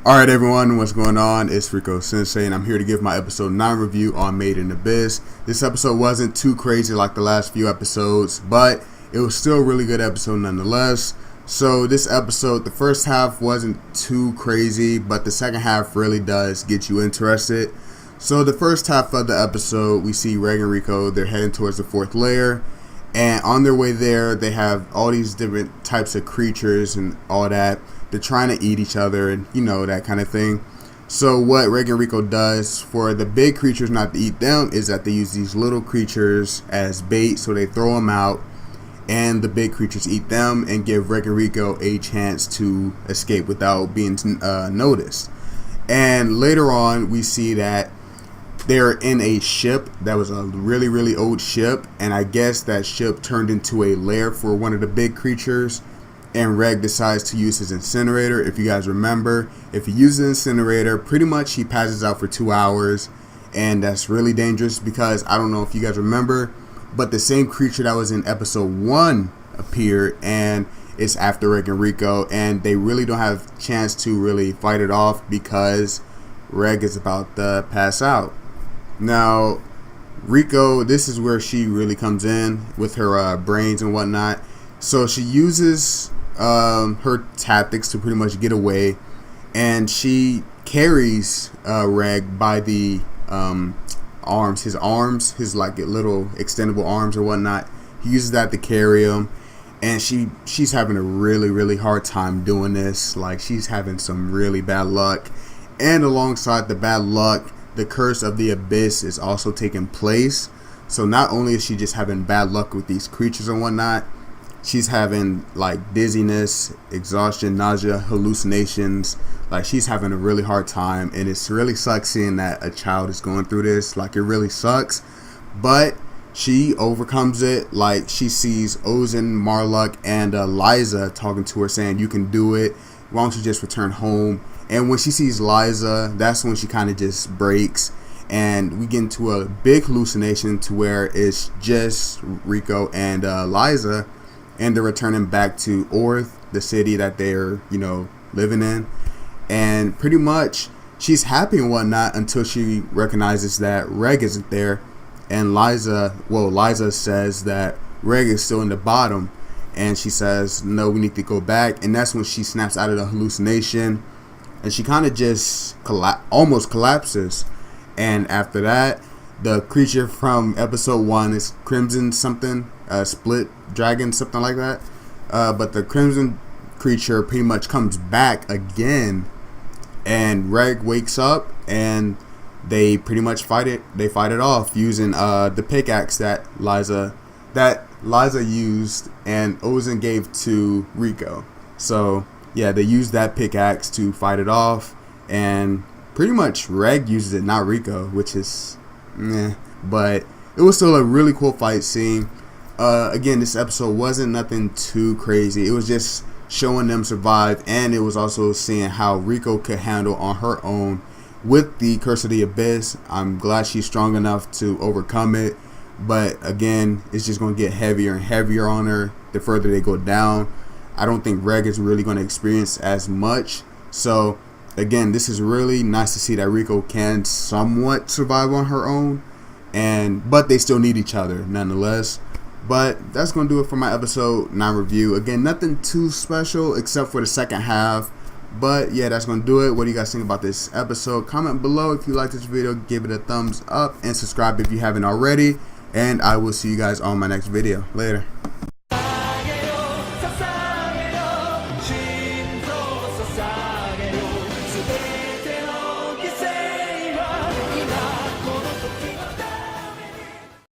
Alright everyone, what's going on? It's Rico Sensei and I'm here to give my episode 9 review on Made in Abyss. This episode wasn't too crazy like the last few episodes, but it was still a really good episode nonetheless. So this episode, the first half wasn't too crazy, but the second half really does get you interested. So the first half of the episode, we see Reg and Rico, they're heading towards the 4th layer. And on their way there, they have all these different types of creatures and all that. They're trying to eat each other and, you know, that kind of thing. So what Reg and Rico does for the big creatures not to eat them is that they use these little creatures as bait. So they throw them out and the big creatures eat them and give Reg and Rico a chance to escape without being noticed. And later on, we see that they're in a ship that was a really old ship, and I guess that ship turned into a lair for one of the big creatures, and Reg decides to use his incinerator. If you guys remember, if he uses the incinerator, pretty much he passes out for 2 hours, and that's really dangerous because I don't know if you guys remember, but the same creature that was in episode 1 appeared, and it's after Reg and Rico, and they really don't have a chance to really fight it off because Reg is about to pass out. Now, Rico, this is where she really comes in with her brains and whatnot. So she uses her tactics to pretty much get away, and she carries Reg by the arms, his like little extendable arms or whatnot. He uses that to carry him, and she's having a really hard time doing this. Like, she's having some really bad luck, and alongside the bad luck, the curse of the abyss is also taking place. So not only is she just having bad luck with these creatures and whatnot, she's having like dizziness, exhaustion, nausea, hallucinations. Like, she's having a really hard time, and it's really sucks seeing that a child is going through this. Like, it really sucks, but she overcomes it. Like, she sees Ozen, Marluck, and Liza talking to her saying, "You can do it. Why don't you just return home?" And when she sees Liza, that's when she kind of just breaks, and we get into a big hallucination to where it's just Rico and Liza, and they're returning back to Orth, the city that they're, you know, living in. And pretty much she's happy and whatnot until she recognizes that Reg isn't there, and Liza says that Reg is still in the bottom, and she says, "No, we need to go back." And that's when she snaps out of the hallucination, and she kind of just almost collapses. And after that, the creature from episode 1 is Crimson something, split dragon, something like that. But the Crimson creature pretty much comes back again, and Reg wakes up, and they pretty much fight it. They fight it off using the pickaxe that Liza used and Ozen gave to Rico. So yeah, they use that pickaxe to fight it off, and pretty much Reg uses it, not Rico, which is meh. But it was still a really cool fight scene. Again, this episode wasn't nothing too crazy. It was just showing them survive, and it was also seeing how Rico could handle on her own with the Curse of the Abyss. I'm glad she's strong enough to overcome it, but again, it's just going to get heavier and heavier on her the further they go down. I don't think Reg is really going to experience as much. So again, this is really nice to see that Rico can somewhat survive on her own, but they still need each other nonetheless. But that's going to do it for my episode 9 review. Again, nothing too special except for the second half. But yeah, that's going to do it. What do you guys think about this episode? Comment below if you like this video. Give it a thumbs up and subscribe if you haven't already. And I will see you guys on my next video. Later.